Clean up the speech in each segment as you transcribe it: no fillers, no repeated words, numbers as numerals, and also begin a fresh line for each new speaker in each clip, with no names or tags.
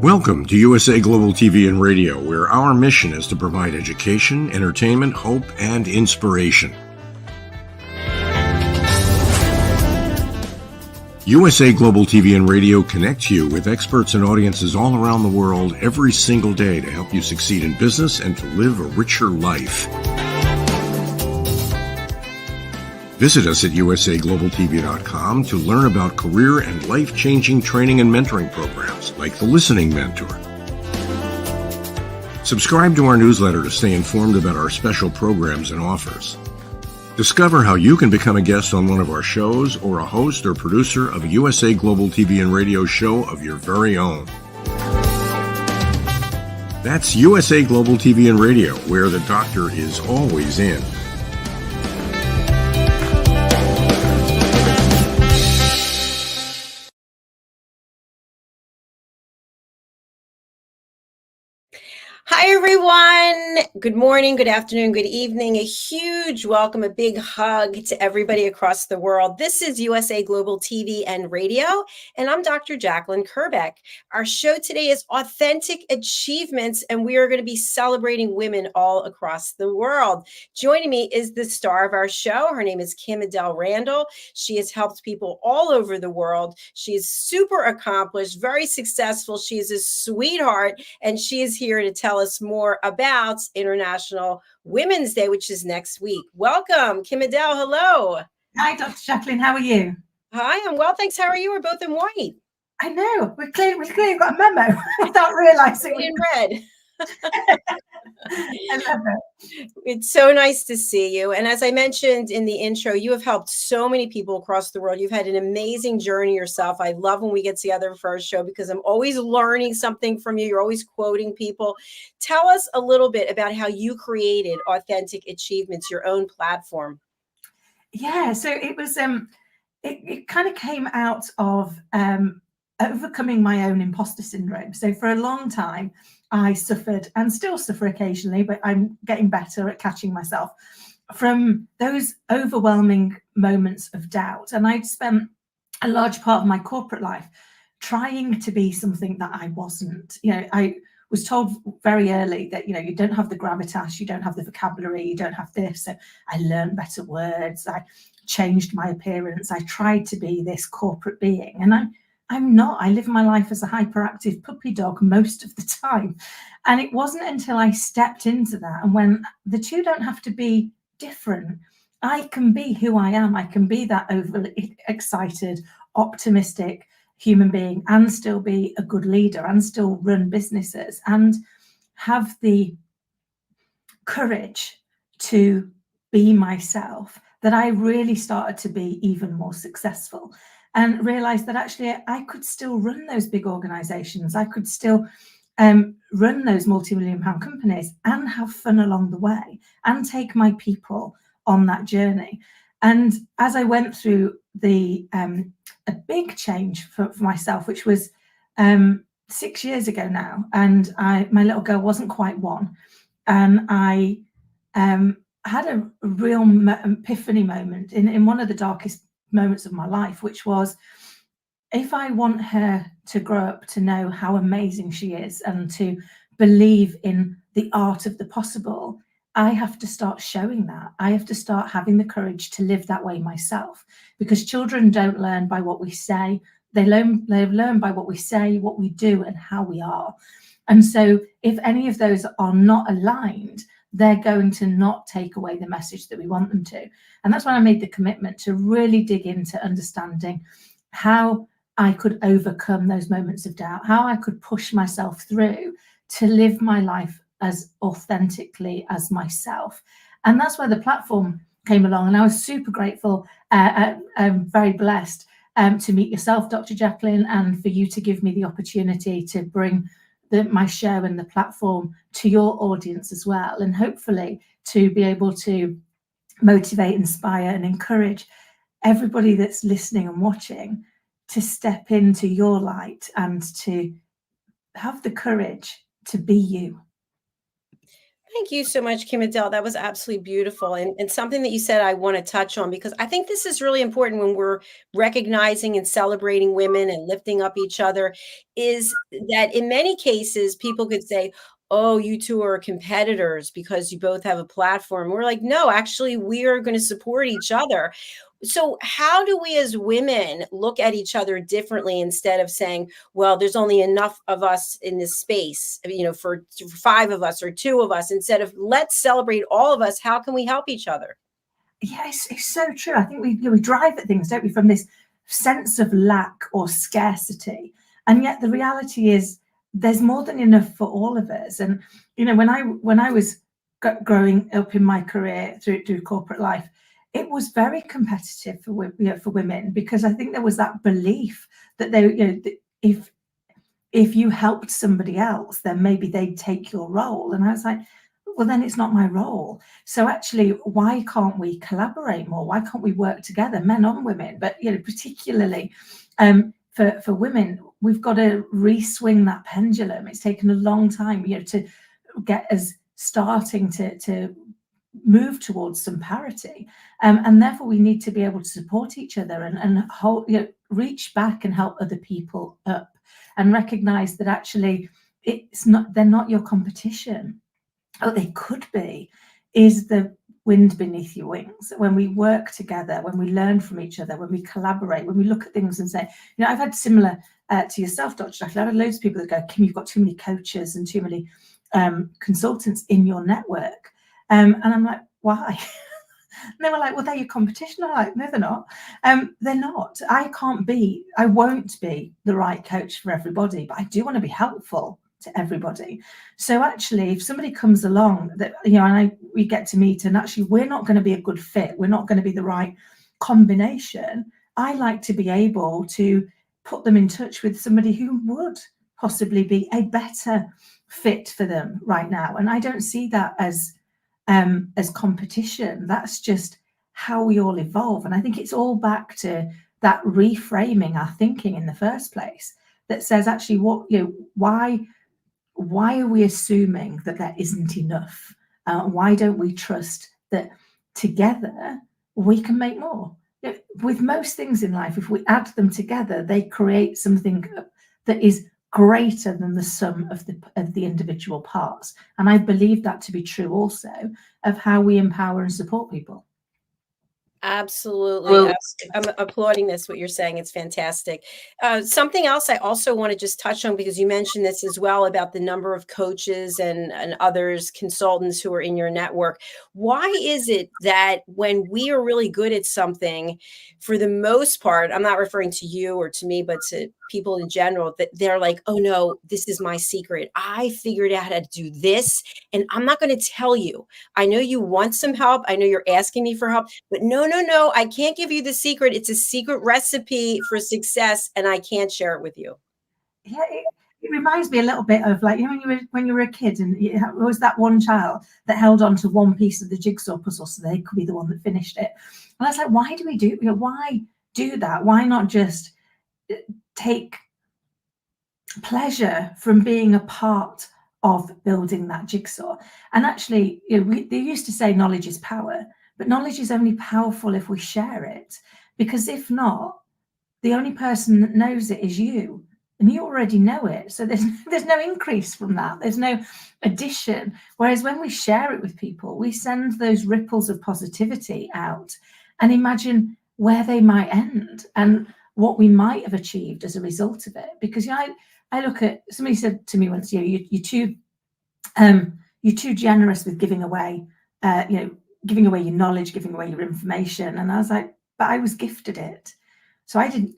Welcome to USA Global TV and Radio, where our mission is to provide education, entertainment, hope, and inspiration. USA Global TV and Radio connects you with experts and audiences all around the world every single day to help you succeed in business and to live a richer life. Visit us at USAGLOBALTV.com to learn about career and life-changing training and mentoring programs like the Listening Mentor. Subscribe to our newsletter to stay informed about our special programs and offers. Discover how you can become a guest on one of our shows or a host or producer of a USA Global TV and Radio show of your very own. That's USA Global TV and Radio, where the doctor is always in.
Hi, everyone. Good morning, good afternoon, good evening. A huge welcome, a big hug to everybody across the world. This is USA Global TV and Radio, and I'm Dr. Jacalyn-Kerbeck. Our show today is Authentic Achievements, and we are going to be celebrating women all across the world. Joining me is the star of our show. Her name is Kim-Adele Randall. She has helped people all over the world. She is super accomplished, very successful. She is a sweetheart, and she is here to tell us more about International Women's Day, which is next week. Welcome, Kim-Adele. Hello.
Hi, Dr. Jacalyn. How are you?
Hi, I'm well, thanks. How are you? We're both in white.
I know. We've clearly got a memo without realizing.
In red.
I love it.
It's so nice to see you. And as I mentioned in the intro, you have helped so many people across the world. You've had an amazing journey yourself. I love when we get together for our show because I'm always learning something from you. You're always quoting people. Tell us a little bit about how you created Authentic Achievements, your own platform.
Yeah, so it was it kind of came out of overcoming my own imposter syndrome. So for a long time, I suffered and still suffer occasionally, but I'm getting better at catching myself from those overwhelming moments of doubt. And I'd spent a large part of my corporate life trying to be something that I wasn't. You know, I was told very early that, you know, you don't have the gravitas, you don't have the vocabulary, you don't have this. So I learned better words. I changed my appearance. I tried to be this corporate being, and I'm not. I live my life as a hyperactive puppy dog most of the time. And it wasn't until I stepped into that, and when the two don't have to be different, I can be who I am. I can be that overly excited, optimistic human being and still be a good leader and still run businesses and have the courage to be myself, that I really started to be even more successful. And realized that actually I could still run those big organizations. I could still run those multi-million-pound companies and have fun along the way and take my people on that journey. And as I went through the a big change for myself, which was 6 years ago now, and my little girl wasn't quite one, and I had a real epiphany moment in one of the darkest moments of my life, which was, if I want her to grow up to know how amazing she is and to believe in the art of the possible, I have to start showing that. I have to start having the courage to live that way myself, because children don't learn by what we say. They learn by what we say, what we do, and how we are. And so if any of those are not aligned, they're going to not take away the message that we want them to. And that's when I made the commitment to really dig into understanding how I could overcome those moments of doubt, how I could push myself through to live my life as authentically as myself. And that's where the platform came along. And I was super grateful, very blessed to meet yourself, Dr. Jacalyn, and for you to give me the opportunity to bring my show and the platform to your audience as well, and hopefully to be able to motivate, inspire, and encourage everybody that's listening and watching to step into your light and to have the courage to be you.
Thank you so much, Kim-Adele. That was absolutely beautiful. And something that you said I want to touch on, because I think this is really important when we're recognizing and celebrating women and lifting up each other, is that in many cases, people could say, oh, you two are competitors because you both have a platform. We're like, no, actually, we are going to support each other. So how do we as women look at each other differently instead of saying, well, there's only enough of us in this space, for 5 of us or 2 of us, instead of let's celebrate all of us. How can we help each other?
Yes, it's so true. I think we drive at things, don't we, from this sense of lack or scarcity, and yet the reality is there's more than enough for all of us. And when I was growing up in my career through corporate life, it was very competitive for women, because I think there was that belief that if you helped somebody else, then maybe they'd take your role. And I was like, well, then it's not my role. So actually, why can't we collaborate more? Why can't we work together, men and women? But particularly for women, we've got to re-swing that pendulum. It's taken a long time, to get us starting to move towards some parity, and therefore we need to be able to support each other and hold, reach back and help other people up, and recognize that actually they're not your competition. What they could be is the wind beneath your wings. When we work together, when we learn from each other, when we collaborate, when we look at things and say, I've had similar to yourself, Dr. Jacalyn, I've had loads of people that go, Kim, you've got too many coaches and too many consultants in your network. And I'm like, why? And they were like, well, they're your competition. I'm like, no, they're not. They're not. I won't be the right coach for everybody, but I do want to be helpful to everybody. So actually, if somebody comes along that, we get to meet, and actually we're not going to be a good fit, we're not going to be the right combination, I like to be able to put them in touch with somebody who would possibly be a better fit for them right now. And I don't see that as competition. That's just how we all evolve. And I think it's all back to that reframing our thinking in the first place, that says actually why are we assuming that there isn't enough? Why don't we trust that together we can make more? With most things in life, if we add them together, they create something that is greater than the sum of the individual parts. And I believe that to be true also of how we empower and support people.
Absolutely. I'm applauding this, what you're saying. It's fantastic. Something else I also want to just touch on, because you mentioned this as well, about the number of coaches and others, consultants who are in your network. Why is it that when we are really good at something, for the most part, I'm not referring to you or to me, but to people in general, that they're like, oh no, this is my secret. I figured out how to do this, and I'm not going to tell you. I know you want some help. I know you're asking me for help, but no, I can't give you the secret. It's a secret recipe for success, and I can't share it with you.
Yeah, it reminds me a little bit of, like, when you were a kid, and it was that one child that held on to one piece of the jigsaw puzzle so they could be the one that finished it. And I was like, why do we do? Why do that? Why not just take pleasure from being a part of building that jigsaw? And actually, they used to say knowledge is power, but knowledge is only powerful if we share it, because if not, the only person that knows it is you, and you already know it. So there's no increase from that. There's no addition. Whereas when we share it with people, we send those ripples of positivity out and imagine where they might end and what we might have achieved as a result of it. Because I look at, somebody said to me once, you're too generous with giving away, giving away your knowledge, giving away your information. And I was like, but I was gifted it. So I didn't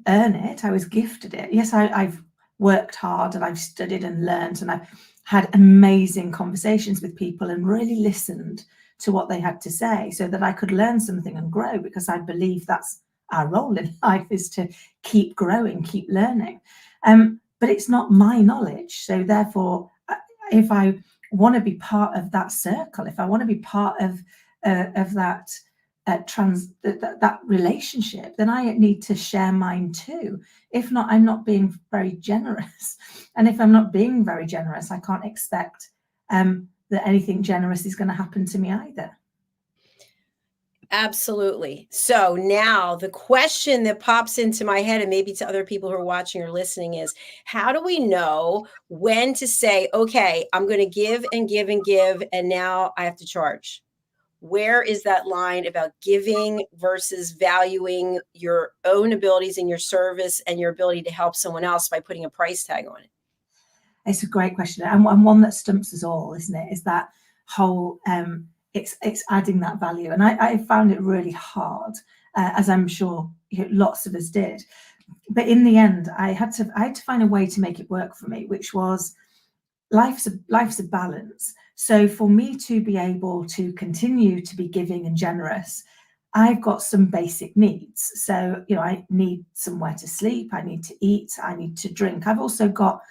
earn it. I was gifted it. Yes, I've worked hard and I've studied and learned, and I've had amazing conversations with people and really listened to what they had to say so that I could learn something and grow, because I believe that's our role in life, is to keep growing, keep learning. But it's not my knowledge. So therefore, if I want to be part of that circle, if I want to be part of that that relationship, then I need to share mine too. If not, I'm not being very generous. And if I'm not being very generous, I can't expect that anything generous is going to happen to me either.
Absolutely. So now the question that pops into my head, and maybe to other people who are watching or listening, is how do we know when to say, okay, I'm going to give and give and give, and now I have to charge? Where is that line about giving versus valuing your own abilities and your service and your ability to help someone else by putting a price tag on it?
It's a great question, and one that stumps us all, isn't it? Is that whole it's adding that value, and I found it really hard, as I'm sure lots of us did. But in the end, I had to find a way to make it work for me, which was life's a balance. So for me to be able to continue to be giving and generous, I've got some basic needs. So, I need somewhere to sleep, I need to eat, I need to drink. I've also got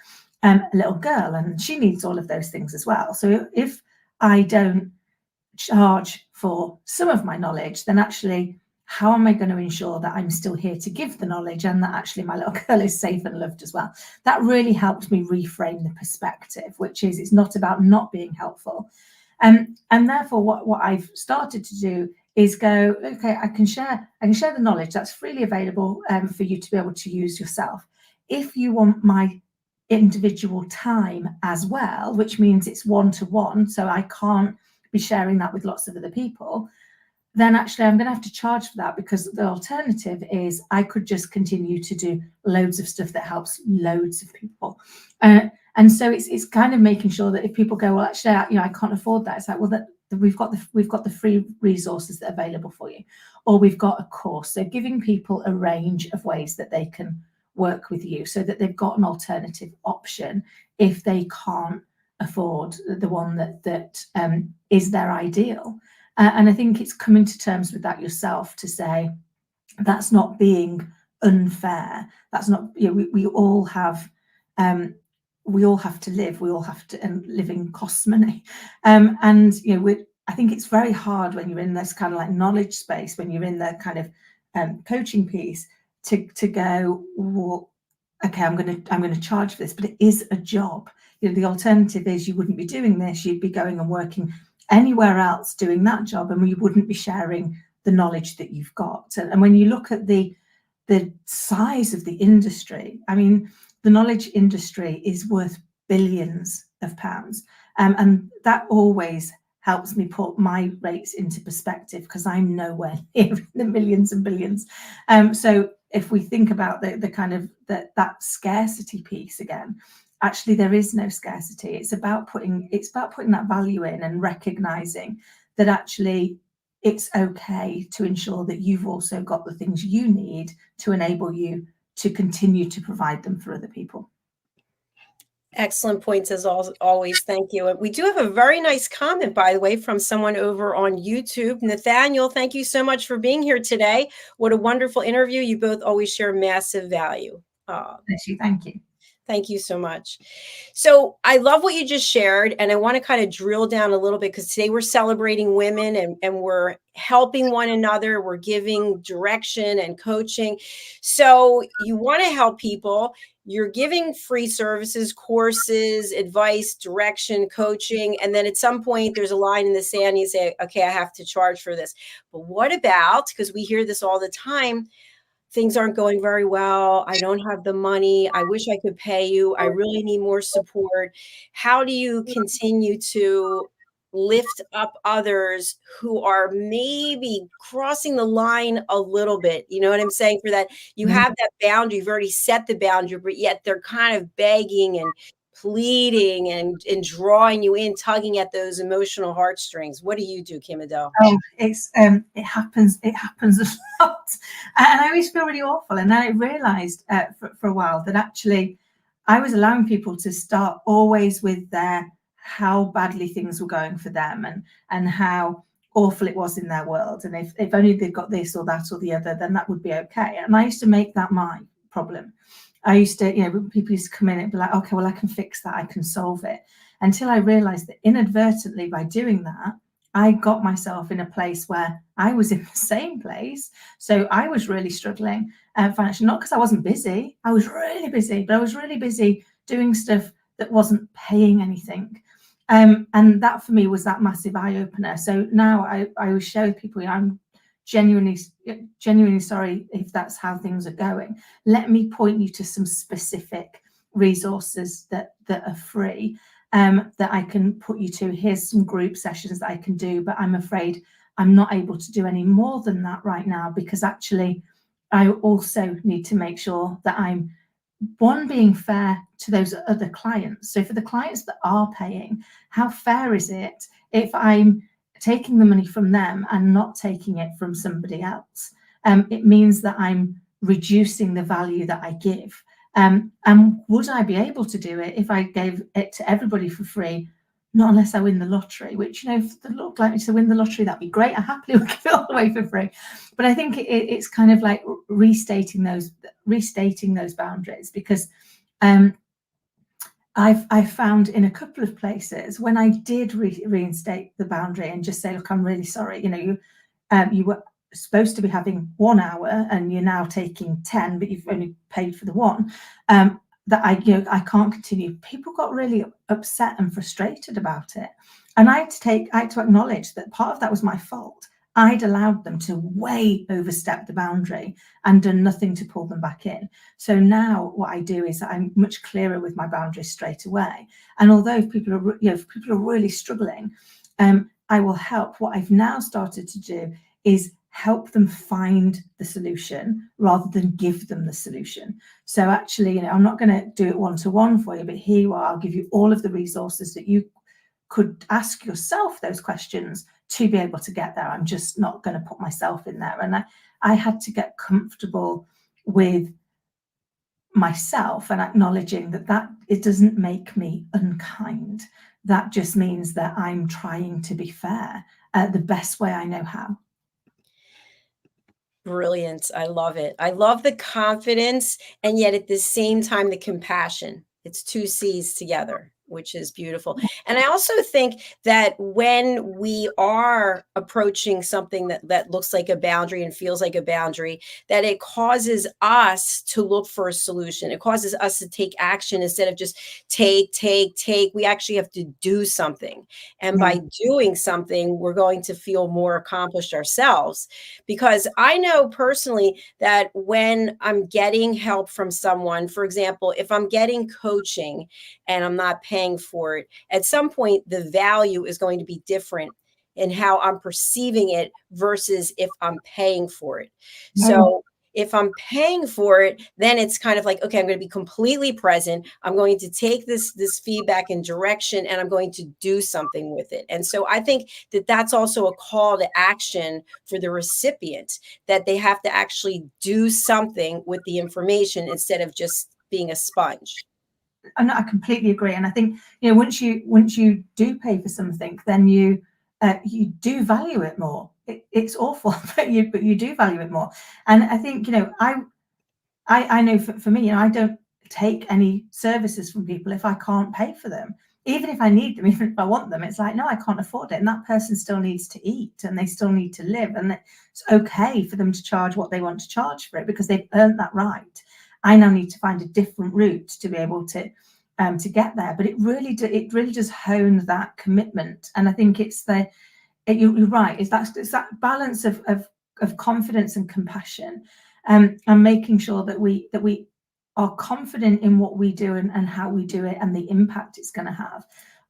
a little girl, and she needs all of those things as well. So if I don't charge for some of my knowledge, then actually, how am I going to ensure that I'm still here to give the knowledge and that actually my little girl is safe and loved as well? That really helped me reframe the perspective, which is it's not about not being helpful. And therefore, what I've started to do is go, okay, I can share the knowledge that's freely available for you to be able to use yourself. If you want my individual time as well, which means it's one-to-one, so I can't be sharing that with lots of other people, then actually I'm going to have to charge for that, because the alternative is I could just continue to do loads of stuff that helps loads of people. And so it's kind of making sure that if people go, well, actually, I can't afford that. It's like, well, that we've got the free resources that are available for you, or we've got a course. So giving people a range of ways that they can work with you, so that they've got an alternative option if they can't afford the one that is their ideal. And I think it's coming to terms with that yourself to say that's not being unfair. That's not, we all have to live. We all have to, and living costs money. And I think it's very hard when you're in this kind of like knowledge space, when you're in the kind of coaching piece, to go, well, okay, I'm going to charge for this, but it is a job. The alternative is you wouldn't be doing this. You'd be going and working anywhere else doing that job, and we wouldn't be sharing the knowledge that you've got. And when you look at the size of the industry, I mean, the knowledge industry is worth billions of pounds, and that always helps me put my rates into perspective, because I'm nowhere near the millions and billions. So if we think about the kind of that scarcity piece again, actually there is no scarcity. It's about putting that value in and recognizing that actually it's okay to ensure that you've also got the things you need to enable you to continue to provide them for other people.
Excellent points as always. Thank you. And we do have a very nice comment, by the way, from someone over on YouTube. Nathaniel, thank you so much for being here today. What a wonderful interview. You both always share massive value.
Thank you.
Thank you so much. So I love what you just shared, and I want to kind of drill down a little bit, because today we're celebrating women and we're helping one another. We're giving direction and coaching. So you want to help people. You're giving free services, courses, advice, direction, coaching. And then at some point there's a line in the sand. You say, okay, I have to charge for this. But what about, because we hear this all the time, things aren't going very well. I don't have the money. I wish I could pay you. I really need more support. How do you continue to lift up others who are maybe crossing the line a little bit? You know what I'm saying? For that, you have that boundary. You've already set the boundary, but yet they're kind of begging and pleading and drawing you in, tugging at those emotional heartstrings. What do you do, Kim-Adele?
Oh, it happens a lot, and I always feel really awful. And then I realized for a while that actually I was allowing people to start always with how badly things were going for them, and how awful it was in their world, and if only they've got this or that or the other, then that would be okay. And I used to make that my problem. I used to, people used to come in and be like, okay, well, I can fix that, I can solve it. Until I realized that inadvertently, by doing that, I got myself in a place where I was in the same place. So I was really struggling financially, not because I wasn't busy. I was really busy, but I was really busy doing stuff that wasn't paying anything. And that for me was that massive eye opener. So now I always show people, I'm genuinely sorry if that's how things are going. Let me point you to some specific resources that are free, that I can put you to. Here's some group sessions that I can do, but I'm afraid I'm not able to do any more than that right now, because actually I also need to make sure that I'm, one, being fair to those other clients. So for the clients that are paying, how fair is it if I'm taking the money from them and not taking it from somebody else? It means that I'm reducing the value that I give. And would I be able to do it if I gave it to everybody for free? Not unless I win the lottery, which, if it looked like me to win the lottery, that'd be great. I happily would give it all away for free. But I think it's kind of like restating those boundaries, because I've found in a couple of places, when I did reinstate the boundary and just say, look, I'm really sorry, you were supposed to be having 1 hour and you're now taking 10, but you've only paid for the one, that I can't continue. People got really upset and frustrated about it. And I had to acknowledge that part of that was my fault. I'd allowed them to way overstep the boundary and done nothing to pull them back in. So now what I do is I'm much clearer with my boundaries straight away. And although if people are really struggling, I will help. What I've now started to do is help them find the solution rather than give them the solution. So actually, I'm not going to do it one-to-one for you, but here you are. I'll give you all of the resources that you could ask yourself those questions to be able to get there. I'm just not going to put myself in there. And I had to get comfortable with myself and acknowledging that it doesn't make me unkind. That just means that I'm trying to be fair the best way I know how.
Brilliant. I love it. I love the confidence, and yet at the same time, the compassion. It's 2 C's together, which is beautiful. And I also think that when we are approaching something that looks like a boundary and feels like a boundary, that it causes us to look for a solution. It causes us to take action instead of just take. We actually have to do something. And by doing something, we're going to feel more accomplished ourselves. Because I know personally that when I'm getting help from someone, for example, if I'm getting coaching and I'm not paying for it, at some point the value is going to be different in how I'm perceiving it versus if I'm paying for it. So if I'm paying for it, then it's kind of like, okay, I'm going to be completely present. I'm going to take this feedback and direction, and I'm going to do something with it. And so I think that that's also a call to action for the recipient, that they have to actually do something with the information instead of just being a sponge.
And I completely agree. And I think, once you do pay for something, then you do value it more. It's awful, but you do value it more. And I think, I know for me, I don't take any services from people if I can't pay for them. Even if I need them, even if I want them, it's like, no, I can't afford it. And that person still needs to eat and they still need to live. And it's okay for them to charge what they want to charge for it because they've earned that right. I now need to find a different route to be able to get there. But it really does hone that commitment. And I think you're right. It's that balance of confidence and compassion, and making sure that we are confident in what we do and how we do it and the impact it's going to have,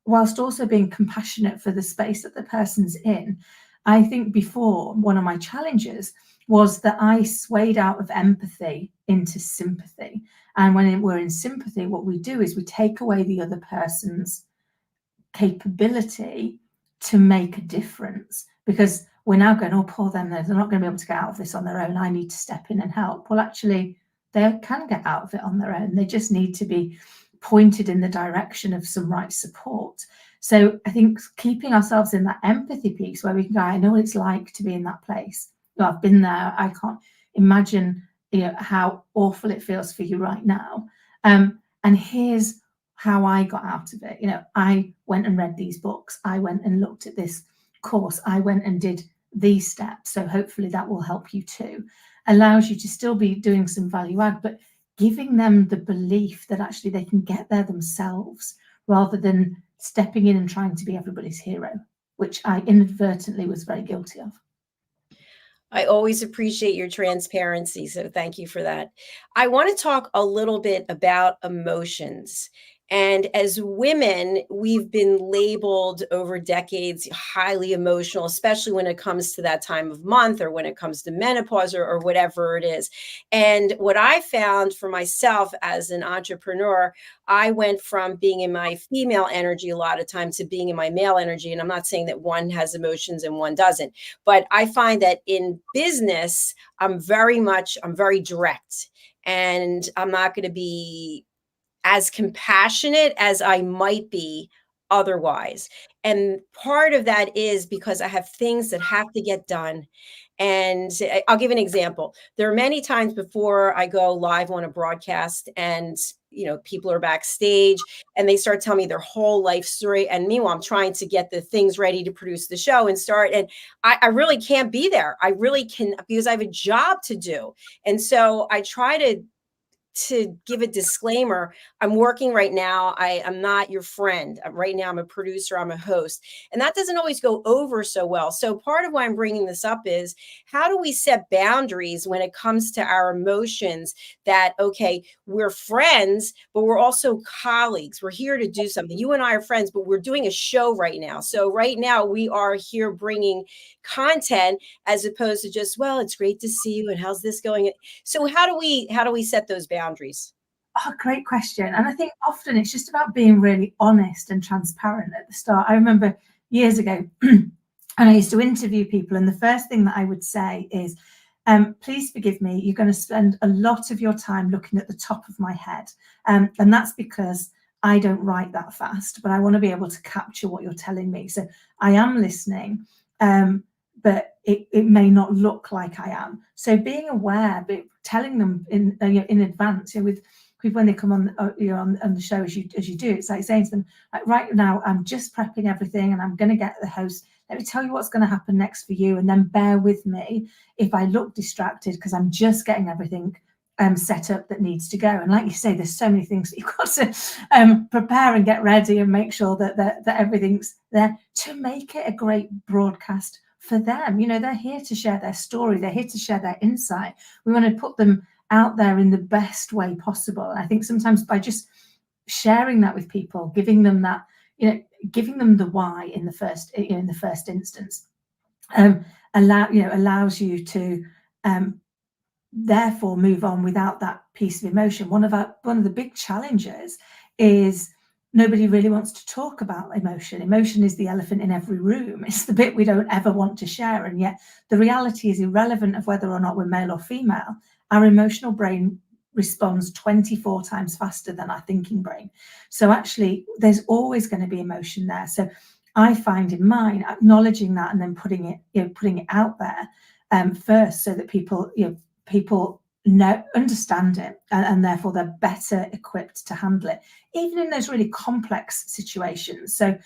whilst also being compassionate for the space that the person's in. I think before, one of my challenges was that I swayed out of empathy into sympathy. And when we're in sympathy, what we do is we take away the other person's capability to make a difference, because we're now going, oh, poor them, they're not going to be able to get out of this on their own. I need to step in and help. Well, actually, they can get out of it on their own. They just need to be pointed in the direction of some right support. So I think keeping ourselves in that empathy piece where we can go, I know what it's like to be in that place. Well, I've been there. I can't imagine how awful it feels for you right now. And here's how I got out of it. I went and read these books. I went and looked at this course. I went and did these steps. So hopefully that will help you too. Allows you to still be doing some value add, but giving them the belief that actually they can get there themselves rather than stepping in and trying to be everybody's hero, which I inadvertently was very guilty of.
I always appreciate your transparency, so thank you for that. I want to talk a little bit about emotions. And as women, we've been labeled over decades highly emotional, especially when it comes to that time of month or when it comes to menopause or whatever it is. And what I found for myself as an entrepreneur, I went from being in my female energy a lot of times to being in my male energy. And I'm not saying that one has emotions and one doesn't, but I find that in business, I'm very direct, and I'm not going to be as compassionate as I might be otherwise. And part of that is because I have things that have to get done. And I'll give an example. There are many times before I go live on a broadcast and people are backstage and they start telling me their whole life story. And meanwhile, I'm trying to get the things ready to produce the show and start. And I really can't be there. I really can, because I have a job to do. And so I try to give a disclaimer. I'm working right now. I'm not your friend. Right now, I'm a producer. I'm a host. And that doesn't always go over so well. So part of why I'm bringing this up is, how do we set boundaries when it comes to our emotions that, okay, we're friends, but we're also colleagues. We're here to do something. You and I are friends, but we're doing a show right now. So right now we are here bringing content as opposed to just, well, it's great to see you and how's this going? So how do we set those boundaries?
Oh, great question. And I think often it's just about being really honest and transparent at the start. I remember years ago, and I used to interview people, and the first thing that I would say is, please forgive me, you're going to spend a lot of your time looking at the top of my head. And that's because I don't write that fast, but I want to be able to capture what you're telling me. So I am listening, but it may not look like I am. So being aware, but telling them in advance, with people when they come on, on the show as you do, it's like saying to them, like, right now I'm just prepping everything and I'm going to get the host. Let me tell you what's going to happen next for you, and then bear with me if I look distracted, because I'm just getting everything set up that needs to go. And like you say, there's so many things that you've got to prepare and get ready and make sure that everything's there to make it a great broadcast for them. They're here to share their story. They're here to share their insight. We want to put them out there in the best way possible. And I think sometimes by just sharing that with people, giving them that, giving them the why in the first instance, allows you to therefore move on without that piece of emotion. One of the big challenges is nobody really wants to talk about emotion. Emotion is the elephant in every room. It's the bit we don't ever want to share. And yet the reality is, irrelevant of whether or not we're male or female, our emotional brain responds 24 times faster than our thinking brain. So actually, there's always going to be emotion there. So I find in mine, acknowledging that and then putting it out there first, so that people understand it, and therefore they're better equipped to handle it, even in those really complex situations. So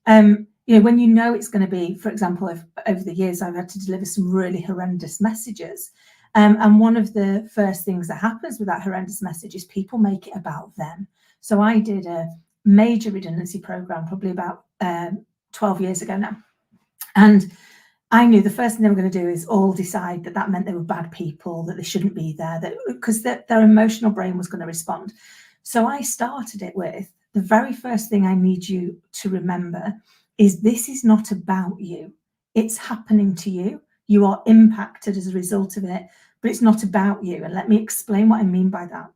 when it's going to be, for example, over the years I've had to deliver some really horrendous messages, and one of the first things that happens with that horrendous message is people make it about them. So I did a major redundancy program probably about 12 years ago now, and I knew the first thing they were going to do is all decide that meant they were bad people, that they shouldn't be there, because their emotional brain was going to respond. So I started it with, the very first thing I need you to remember is, this is not about you. It's happening to you. You are impacted as a result of it, but it's not about you. And let me explain what I mean by that.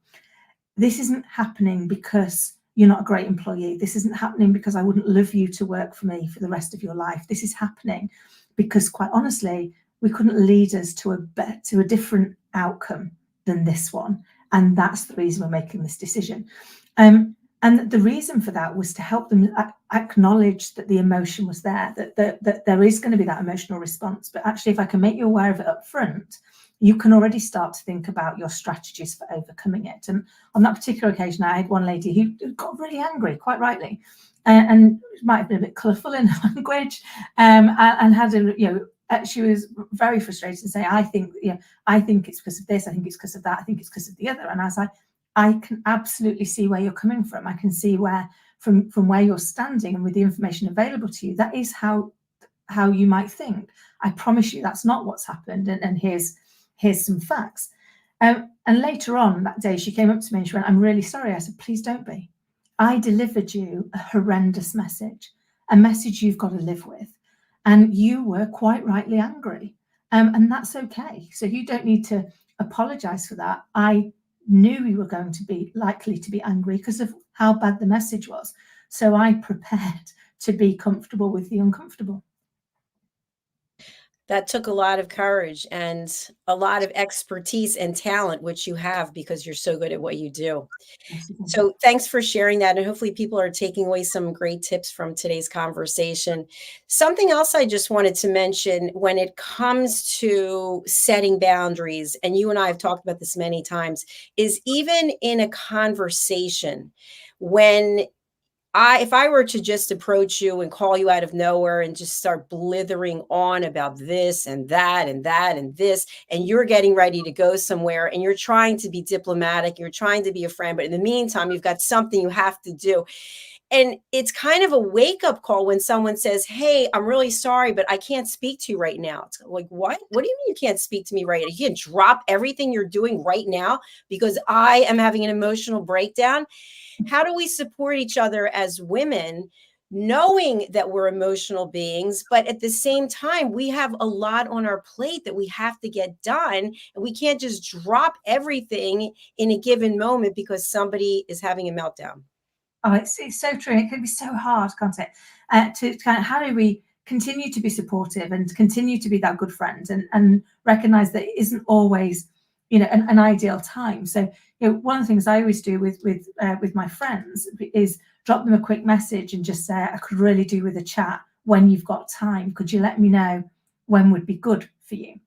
This isn't happening because you're not a great employee. This isn't happening because I wouldn't love you to work for me for the rest of your life. This is happening because, quite honestly, we couldn't lead us to a different outcome than this one. And that's the reason we're making this decision. And the reason for that was to help them acknowledge that the emotion was there, that there is going to be that emotional response. But actually, if I can make you aware of it up front, you can already start to think about your strategies for overcoming it. And on that particular occasion, I had one lady who got really angry, quite rightly, and might have been a bit colourful in her language, and had she was very frustrated and saying, I think it's because of this, I think it's because of that, I think it's because of the other. And I was like, I can absolutely see where you're coming from. I can see where, from where you're standing and with the information available to you, that is how you might think. I promise you that's not what's happened, and here's some facts. And later on that day, she came up to me and she went, "I'm really sorry." I said, "Please don't be. I delivered you a horrendous message, a message you've got to live with. And you were quite rightly angry. And that's okay. So you don't need to apologize for that. I knew you were going to be likely to be angry because of how bad the message was. So I prepared to be comfortable with the uncomfortable."
That took a lot of courage and a lot of expertise and talent, which you have because you're so good at what you do. So thanks for sharing that. And hopefully people are taking away some great tips from today's conversation. Something else I just wanted to mention when it comes to setting boundaries, and you and I have talked about this many times, is even in a conversation, when if I were to just approach you and call you out of nowhere and just start blithering on about this and that and that and this, and you're getting ready to go somewhere and you're trying to be diplomatic, you're trying to be a friend, but in the meantime, you've got something you have to do. And it's kind of a wake-up call when someone says, "Hey, I'm really sorry, but I can't speak to you right now." It's like, what? What do you mean you can't speak to me right now? You can't drop everything you're doing right now because I am having an emotional breakdown? How do we support each other as women, knowing that we're emotional beings, but at the same time, we have a lot on our plate that we have to get done, and we can't just drop everything in a given moment because somebody is having a meltdown?
Oh, it's so true. It can be so hard, can't it? To kind of, how do we continue to be supportive and continue to be that good friend, and recognize that it isn't always, an ideal time. So, one of the things I always do with my friends is drop them a quick message and just say, "I could really do with a chat when you've got time. Could you let me know when would be good for you?"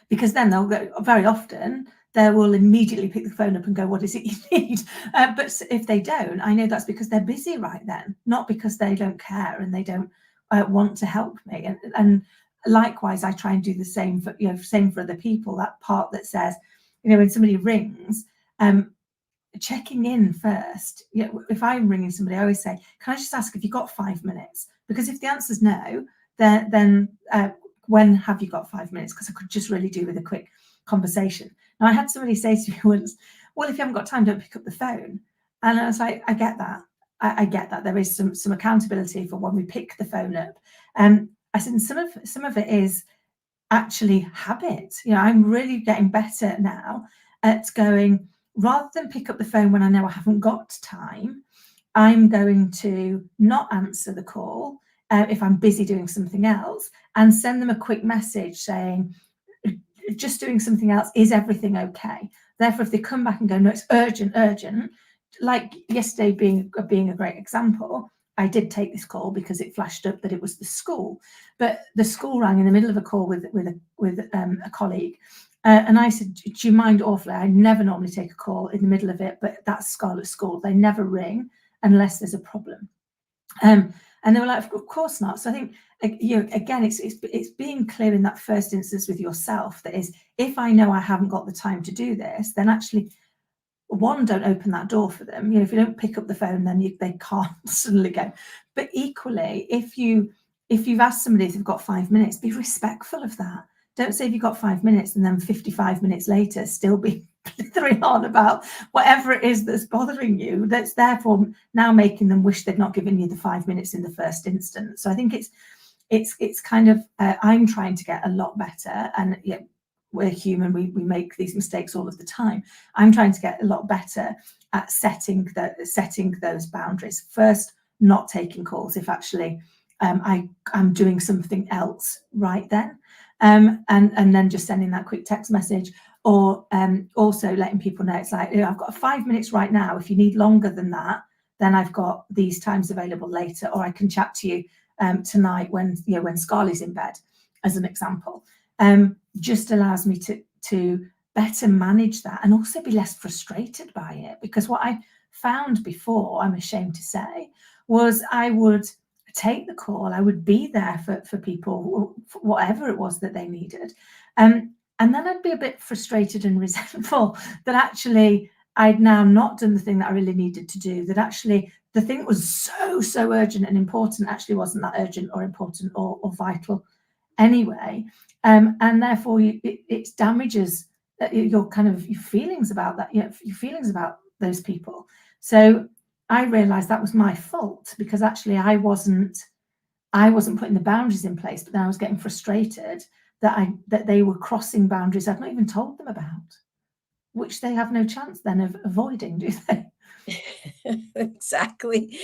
Because then they'll go, very often they will immediately pick the phone up and go, "What is it you need?" But if they don't, I know that's because they're busy right then, not because they don't care and they don't want to help me. And likewise, I try and do the same for other people. That part that says, when somebody rings, checking in first. If I'm ringing somebody, I always say, "Can I just ask if you've got 5 minutes?" Because if the answer's no, then when have you got 5 minutes? Because I could just really do with a quick conversation. Now, I had somebody say to me once, "Well, if you haven't got time, don't pick up the phone." And I was like, I get that. I get that. There is some accountability for when we pick the phone up. I said, some of it is actually habit. I'm really getting better now at going, rather than pick up the phone when I know I haven't got time, I'm going to not answer the call if I'm busy doing something else, and send them a quick message saying, "Just doing something else, is everything okay?" Therefore, if they come back and go, "No, it's urgent," like yesterday being a great example, I did take this call because it flashed up that it was the school, but the school rang in the middle of a call with a colleague. And I said, "Do you mind awfully? I never normally take a call in the middle of it, but that's Scarlett's school. They never ring unless there's a problem." And they were like, "Of course not." So I think, again, it's being clear in that first instance with yourself. That is, if I know I haven't got the time to do this, then actually, one, don't open that door for them. If you don't pick up the phone, then they can't suddenly go. But equally, if you've asked somebody if they've got 5 minutes, be respectful of that. Don't say if you've got 5 minutes and then 55 minutes later still be blithering on about whatever it is that's bothering you. That's therefore now making them wish they'd not given you the 5 minutes in the first instance. So I think it's kind of I'm trying to get a lot better, and we're human. We make these mistakes all of the time. I'm trying to get a lot better at setting those boundaries. First, not taking calls if actually I'm doing something else right then. And then just sending that quick text message, or also letting people know it's like, I've got 5 minutes right now. If you need longer than that, then I've got these times available later, or I can chat to you tonight when Scarlett's in bed, as an example. Just allows me to better manage that and also be less frustrated by it. Because what I found before, I'm ashamed to say, was I would take the call, I would be there for people, for whatever it was that they needed. And then I'd be a bit frustrated and resentful that actually I'd now not done the thing that I really needed to do, that actually the thing that was so urgent and important actually wasn't that urgent or important or vital anyway. And therefore it damages your feelings about that, your feelings about those people. So I realized that was my fault, because actually I wasn't putting the boundaries in place, but then I was getting frustrated that they were crossing boundaries I've not even told them about, which they have no chance then of avoiding, do they?
Exactly.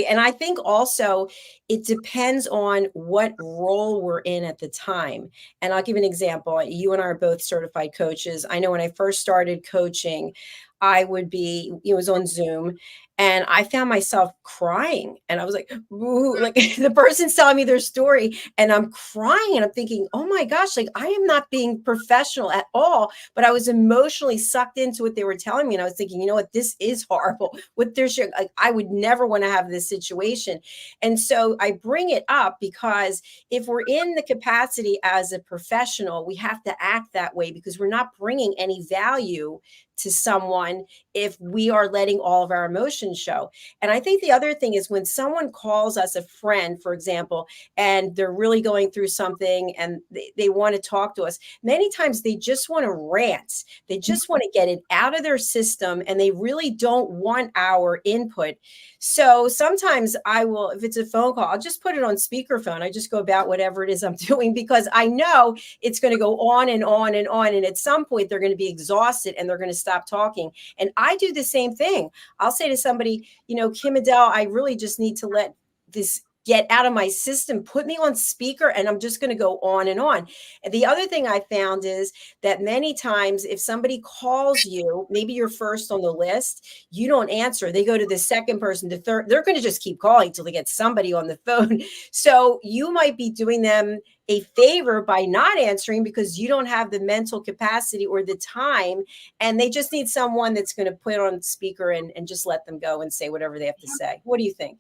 And I think also it depends on what role we're in at the time. And I'll give an example. You and I are both certified coaches. I know when I first started coaching, I would be, it was on Zoom, and I found myself crying, and I was like, ooh, like the person's telling me their story and I'm crying, and I'm thinking, oh my gosh, like I am not being professional at all, but I was emotionally sucked into what they were telling me. And I was thinking, you know what, this is horrible. What they're sharing, like, I would never want to have this situation. And so I bring it up because if we're in the capacity as a professional, we have to act that way, because we're not bringing any value to someone if we are letting all of our emotions show. And I think the other thing is when someone calls us a friend, for example, and they're really going through something and they want to talk to us, many times they just want to rant. They just want to get it out of their system, and they really don't want our input. So sometimes I will, if it's a phone call, I'll just put it on speakerphone. I just go about whatever it is I'm doing, because I know it's going to go on and on and on. And at some point they're going to be exhausted and they're going to stop talking. And I do the same thing. I'll say to somebody, you know, Kim-Adele, I really just need to let this get out of my system. Put me on speaker and I'm just going to go on and on. And the other thing I found is that many times if somebody calls you, maybe you're first on the list, you don't answer. They go to the second person, the third, they're going to just keep calling until they get somebody on the phone. So you might be doing them a favor by not answering, because you don't have the mental capacity or the time, and they just need someone that's going to put on speaker and just let them go and say whatever they have to say. What do you think?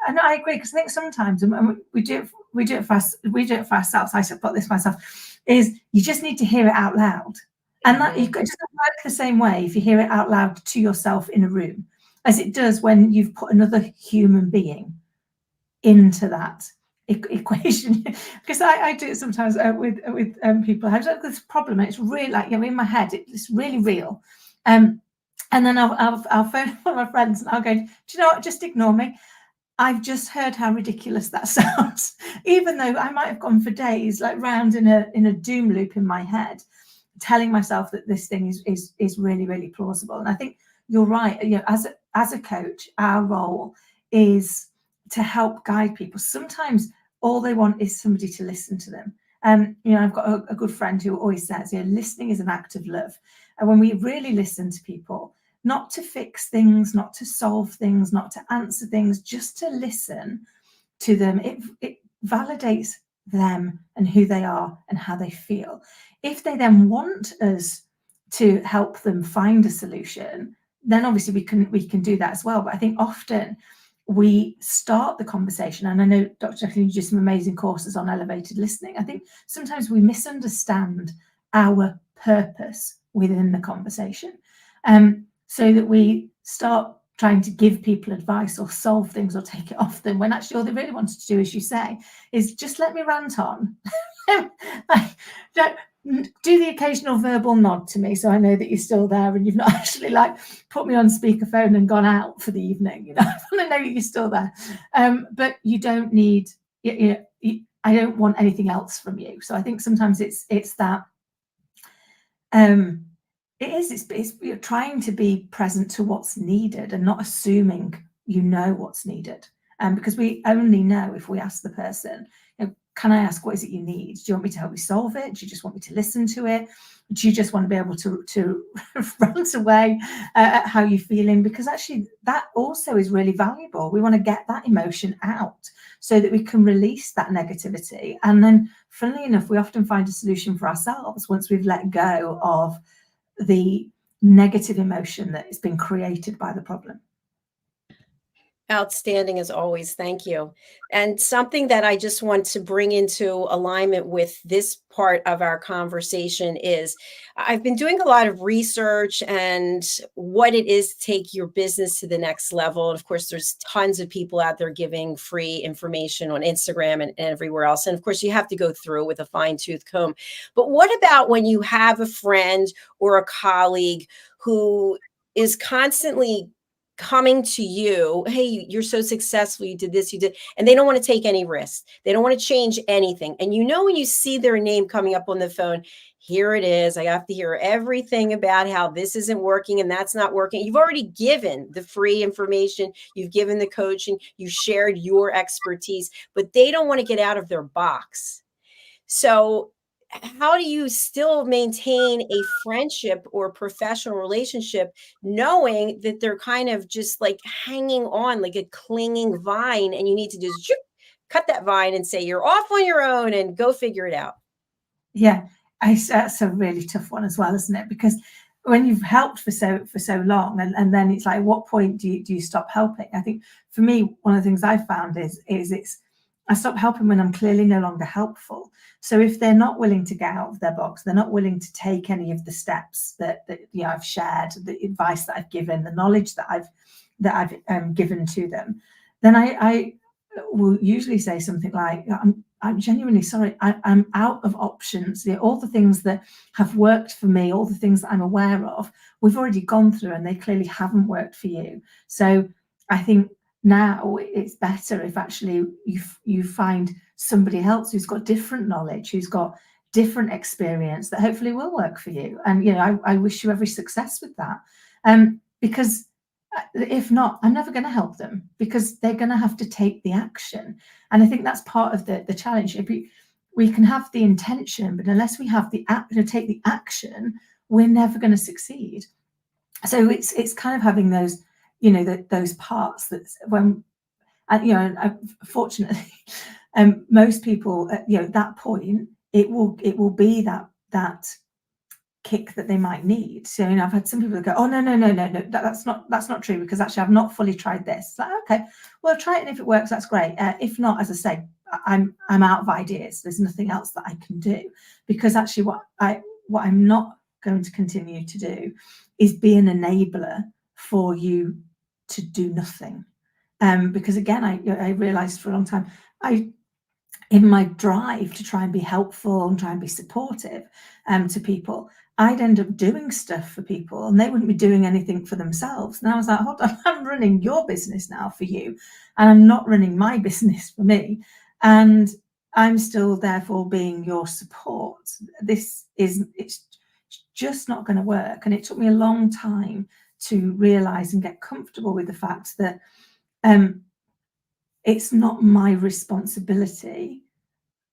And I agree, because I think sometimes, and we do it for ourselves. I support this myself. Is you just need to hear it out loud, and that it doesn't work the same way if you hear it out loud to yourself in a room as it does when you've put another human being into that equation. Because I do it sometimes with people. I have this problem, and it's really like, you know, in my head, it's really real. And then I'll phone one of my friends and I'll go, do you know what? Just ignore me. I've just heard how ridiculous that sounds, even though I might have gone for days like round in a doom loop in my head, telling myself that this thing is really, really plausible. And I think you're right. You know, as a coach, our role is to help guide people. Sometimes all they want is somebody to listen to them. You know, I've got a good friend who always says, you know, listening is an act of love. And when we really listen to people, not to fix things, not to solve things, not to answer things, just to listen to them, it validates them and who they are and how they feel. If they then want us to help them find a solution, then obviously we can do that as well. But I think often we start the conversation, and I know Dr. Jacalyn, you do some amazing courses on elevated listening. I think sometimes we misunderstand our purpose within the conversation, so that we start trying to give people advice or solve things or take it off them, when actually all they really wanted to do, as you say, is just let me rant on. Do the occasional verbal nod to me so I know that you're still there and you've not actually like put me on speakerphone and gone out for the evening. You know, I want to know you're still there. But you don't need, I don't want anything else from you. So I think sometimes it's that it's you're trying to be present to what's needed and not assuming you know what's needed. Because we only know if we ask the person, you know, can I ask, what is it you need? Do you want me to help you solve it? Do you just want me to listen to it? Do you just want to be able to rant away at how you're feeling? Because actually that also is really valuable. We want to get that emotion out so that we can release that negativity. And then funnily enough, we often find a solution for ourselves once we've let go of the negative emotion that has been created by the problem.
Outstanding as always. Thank you. And something that I just want to bring into alignment with this part of our conversation is I've been doing a lot of research and what it is to take your business to the next level. And of course, there's tons of people out there giving free information on Instagram and everywhere else. And of course, you have to go through with a fine tooth comb. But what about when you have a friend or a colleague who is constantly coming to you, hey, you're so successful, you did this, you did, and they don't want to take any risks. They don't want to change anything. And you know, when you see their name coming up on the phone, here it is. I have to hear everything about how this isn't working and that's not working. You've already given the free information, you've given the coaching, you shared your expertise, but they don't want to get out of their box. So how do you still maintain a friendship or professional relationship knowing that they're kind of just like hanging on like a clinging vine and you need to just cut that vine and say you're off on your own and go figure it out?
Yeah, that's a really tough one as well, isn't it? Because when you've helped for so long, and then it's like, what point do you stop helping? I think for me, one of the things I've found is I stop helping when I'm clearly no longer helpful. So if they're not willing to get out of their box, they're not willing to take any of the steps that I've shared, the advice that I've given, the knowledge that I've given to them, then I will usually say something like, I'm genuinely sorry. I'm out of options. All the things that have worked for me, all the things that I'm aware of, we've already gone through and they clearly haven't worked for you. So I think now it's better if actually you find somebody else who's got different knowledge, who's got different experience that hopefully will work for you. And, I wish you every success with that. Because if not, I'm never going to help them because they're going to have to take the action. And I think that's part of the challenge. If we can have the intention, but unless we have the take the action, we're never going to succeed. So it's kind of having those, those parts that when, fortunately, most people, at that point, it will be that kick that they might need. So I've had some people that go, oh no, that's not true, because actually I've not fully tried this. It's like, okay, well, try it, and if it works, that's great. If not, as I say, I'm out of ideas. There's nothing else that I can do, because actually what I'm not going to continue to do is be an enabler for you to do nothing. Because again, I realized for a long time, in my drive to try and be helpful and try and be supportive to people, I'd end up doing stuff for people and they wouldn't be doing anything for themselves. And I was like, hold on, I'm running your business now for you, and I'm not running my business for me. And I'm still therefore being your support. It's just not going to work. And it took me a long time to realize and get comfortable with the fact that it's not my responsibility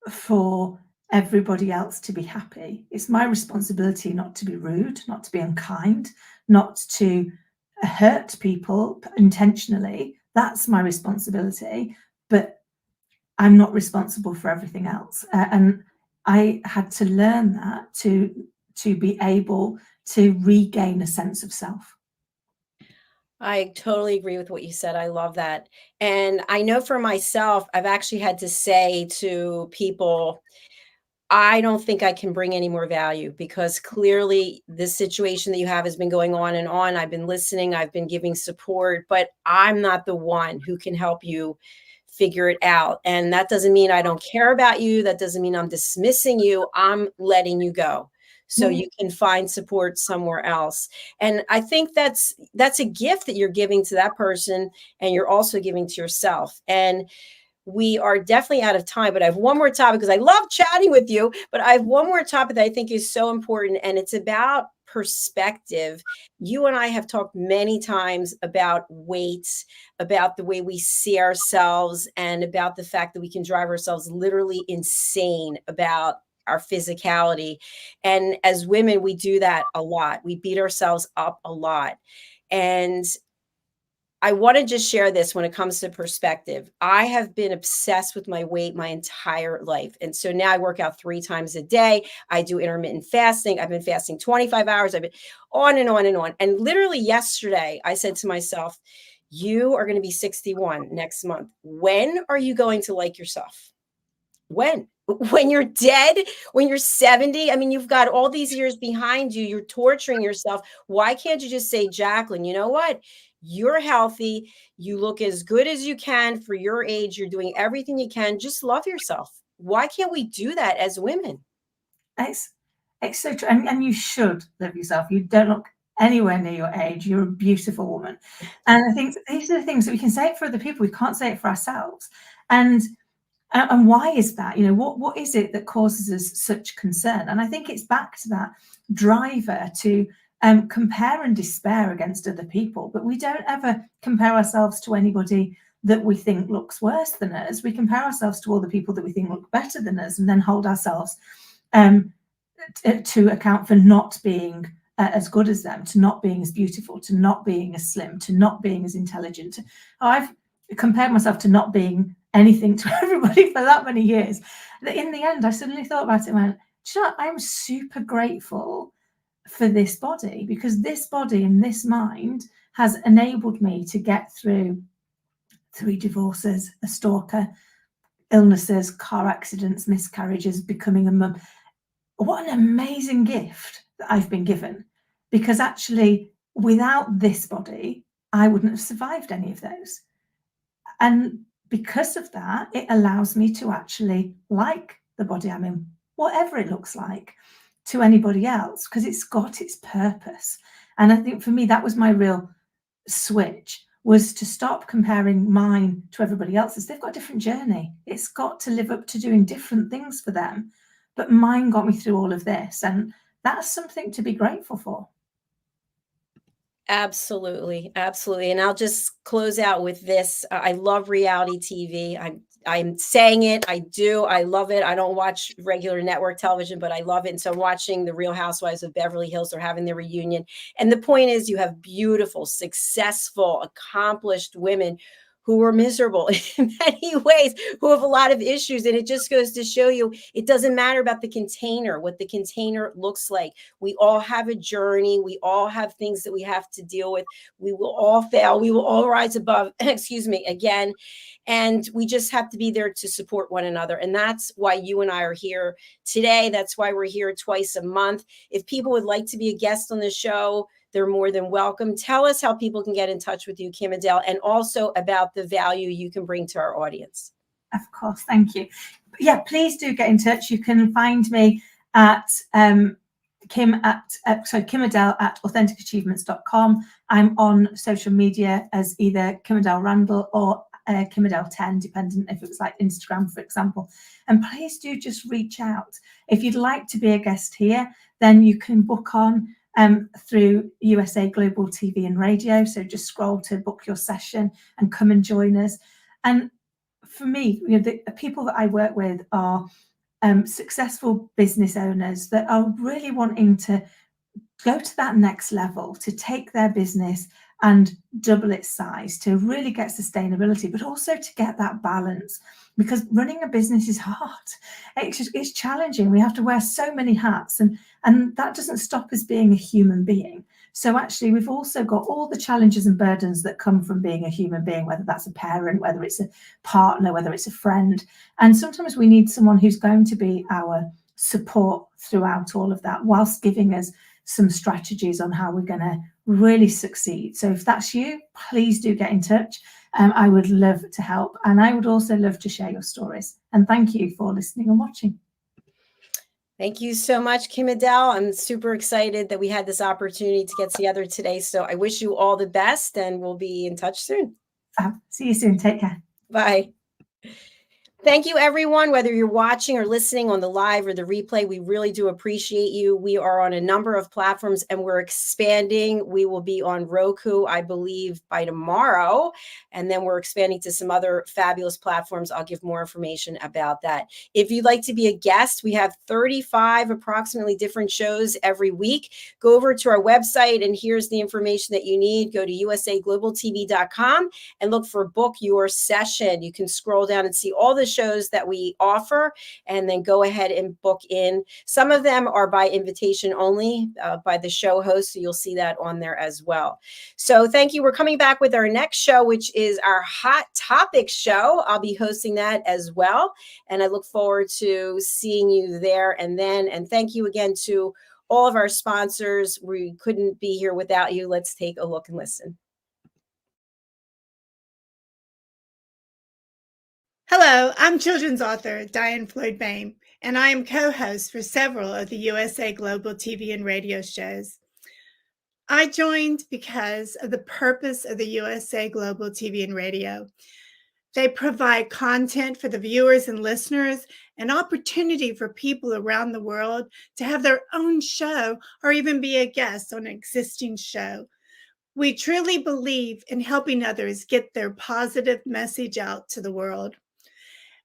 for everybody else to be happy. It's my responsibility not to be rude, not to be unkind, not to hurt people intentionally. That's my responsibility, but I'm not responsible for everything else. And I had to learn that to be able to regain a sense of self.
I totally agree with what you said. I love that. And I know for myself, I've actually had to say to people, I don't think I can bring any more value, because clearly this situation that you have has been going on and on. I've been listening, I've been giving support, but I'm not the one who can help you figure it out. And that doesn't mean I don't care about you. That doesn't mean I'm dismissing you. I'm letting you go so you can find support somewhere else. And I think that's a gift that you're giving to that person, and you're also giving to yourself. And we are definitely out of time, but I have one more topic, because I love chatting with you, but I have one more topic that I think is so important, and it's about perspective. You and I have talked many times about weight, about the way we see ourselves, and about the fact that we can drive ourselves literally insane about our physicality. And as women, we do that a lot. We beat ourselves up a lot. And I want to just share this when it comes to perspective. I have been obsessed with my weight my entire life. And so now I work out 3 times a day. I do intermittent fasting. I've been fasting 25 hours. I've been on and on and on. And literally yesterday, I said to myself, You are going to be 61 next month. When are you going to like yourself? When? When you're dead? When you're 70? I mean, you've got all these years behind you. You're torturing yourself. Why can't you just say, Jacalyn, you know what? You're healthy. You look as good as you can for your age. You're doing everything you can. Just love yourself. Why can't we do that as women?
It's so true. And you should love yourself. You don't look anywhere near your age. You're a beautiful woman. And I think these are the things that we can say it for other people. We can't say it for ourselves. And why is that? You know, what is it that causes us such concern? And I think it's back to that driver to compare and despair against other people. But we don't ever compare ourselves to anybody that we think looks worse than us. We compare ourselves to all the people that we think look better than us, and then hold ourselves to account for not being as good as them, to not being as beautiful, to not being as slim, to not being as intelligent. I've compared myself to not being anything to everybody for that many years, that in the end I suddenly thought about it and went, do you know what? I'm super grateful for this body, because this body and this mind has enabled me to get through 3 divorces, a stalker, illnesses, car accidents, miscarriages, becoming a mum. What an amazing gift that I've been given, because actually without this body I wouldn't have survived any of those. And because of that, it allows me to actually like the body I'm in, whatever it looks like to anybody else, because it's got its purpose. And I think for me, that was my real switch, was to stop comparing mine to everybody else's. They've got a different journey. It's got to live up to doing different things for them. But mine got me through all of this. And that's something to be grateful for.
Absolutely. Absolutely. And I'll just close out with this. I love reality TV. I'm saying it. I do. I love it. I don't watch regular network television, but I love it. And so I'm watching The Real Housewives of Beverly Hills. They're having their reunion. And the point is, you have beautiful, successful, accomplished women who are miserable in many ways, who have a lot of issues. And it just goes to show you, it doesn't matter about the container, what the container looks like. We all have a journey. We all have things that we have to deal with. We will all fail. We will all rise above, excuse me, again. And we just have to be there to support one another. And that's why you and I are here today. That's why we're here twice a month. If people would like to be a guest on the show, they're more than welcome. Tell us how people can get in touch with you, Kim-Adele, and also about the value you can bring to our audience.
Of course, thank you. Yeah, please do get in touch. You can find me at Kim-Adele@AuthenticAchievements.com. I'm on social media as either Kim-Adele Randall or Kim-Adele 10, dependent if it was like Instagram, for example. And please do just reach out. If you'd like to be a guest here, then you can book on through USA Global TV and Radio. So just scroll to book your session and come and join us. And for me, you know, the people that I work with are successful business owners that are really wanting to go to that next level, to take their business and double its size, to really get sustainability, but also to get that balance, because running a business is hard. It's challenging. We have to wear so many hats, and that doesn't stop us being a human being. So actually, we've also got all the challenges and burdens that come from being a human being, whether that's a parent, whether it's a partner, whether it's a friend. And sometimes we need someone who's going to be our support throughout all of that, whilst giving us some strategies on how we're going to really succeed. So if that's you, please do get in touch. I would love to help, and I would also love to share your stories. And thank you for listening and watching.
Thank you so much, Kim-Adele. I'm super excited that we had this opportunity to get together today. So I wish you all the best, and we'll be in touch soon.
See you soon. Take care.
Bye. Thank you, everyone, whether you're watching or listening on the live or the replay. We really do appreciate you. We are on a number of platforms and we're expanding. We will be on Roku, I believe, by tomorrow. And then we're expanding to some other fabulous platforms. I'll give more information about that. If you'd like to be a guest, we have 35 approximately different shows every week. Go over to our website and here's the information that you need. Go to USAGLOBALTV.com and look for Book Your Session. You can scroll down and see all the shows that we offer, and then go ahead and book in. Some of them are by invitation only, by the show host, so you'll see that on there as well. So thank you. We're coming back with our next show, which is our Hot Topics show. I'll be hosting that as well, and I look forward to seeing you there. And thank you again to all of our sponsors. We couldn't be here without you. Let's take a look and listen.
Hello, I'm children's author Diane Floyd-Bain, and I am co-host for several of the USA Global TV and radio shows. I joined because of the purpose of the USA Global TV and radio. They provide content for the viewers and listeners, an opportunity for people around the world to have their own show or even be a guest on an existing show. We truly believe in helping others get their positive message out to the world.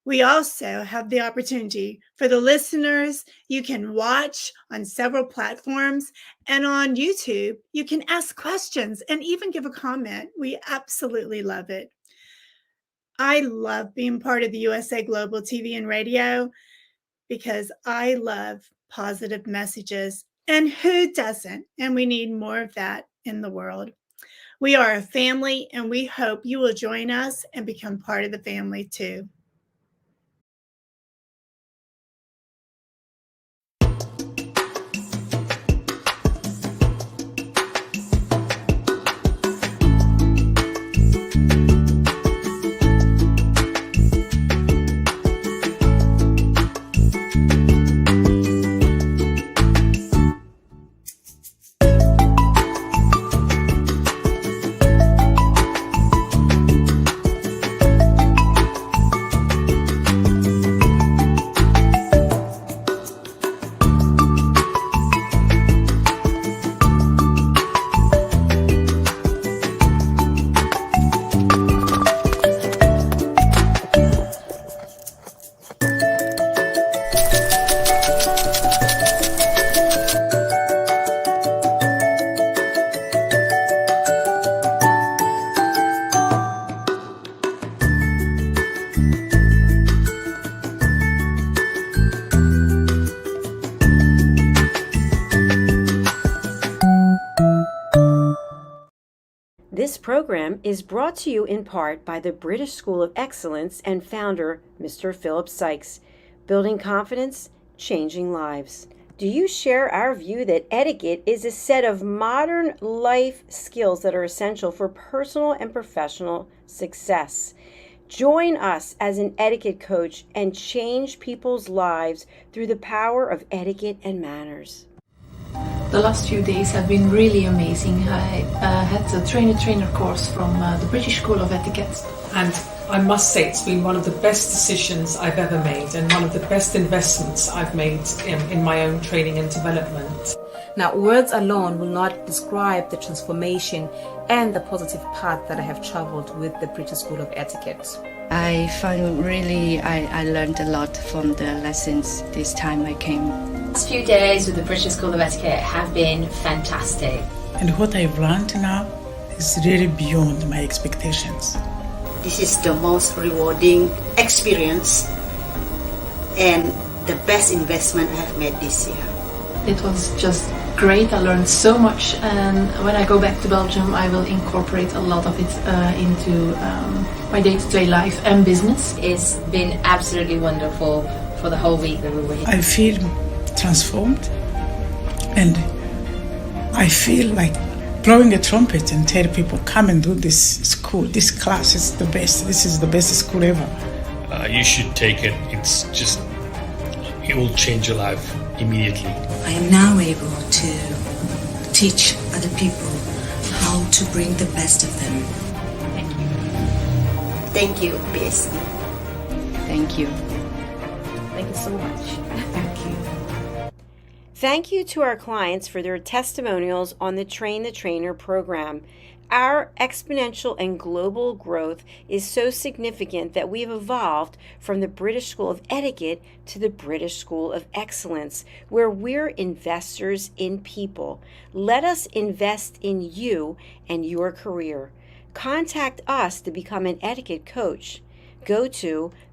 We also have the opportunity for the listeners. You can watch on several platforms, and on YouTube, you can ask questions and even give a comment. We absolutely love it. I love being part of the USA Global TV and radio because I love positive messages, and who doesn't? And we need more of that in the world. We are a family, and we hope you will join us and become part of the family too.
This program is brought to you in part by the British School of Excellence and founder, Mr. Philip Sykes. Building confidence, changing lives. Do you share our view that etiquette is a set of modern life skills that are essential for personal and professional success? Join us as an etiquette coach and change people's lives through the power of etiquette and manners.
The last few days have been really amazing. I had a trainer course from the British School of Etiquette.
And I must say it's been one of the best decisions I've ever made and one of the best investments I've made in my own training and development.
Now, words alone will not describe the transformation and the positive path that I have traveled with the British School of Etiquette.
I found I learned a lot from the lessons this time I came.
The last few days with the British School of Etiquette have been fantastic.
And what I've learned now is really beyond my expectations.
This is the most rewarding experience and the best investment I have made this year.
It was just great. I learned so much, and when I go back to Belgium I will incorporate a lot of it into my day-to-day life and business.
It's been absolutely wonderful for the whole week that we were here.
I feel transformed, and I feel like blowing a trumpet and tell people, come and do this school, this class is the best, this is the best school ever.
You should take it. It will change your life immediately.
I am now able to teach other people how to bring the best of them.
Thank you.
Thank you, BSc.
Thank you.
Thank you so much.
Thank you.
Thank you to our clients for their testimonials on the Train the Trainer program. Our exponential and global growth is so significant that we've evolved from the British School of Etiquette to the British School of Excellence, where we're investors in people. Let us invest in you and your career. Contact us to become an etiquette coach. Go to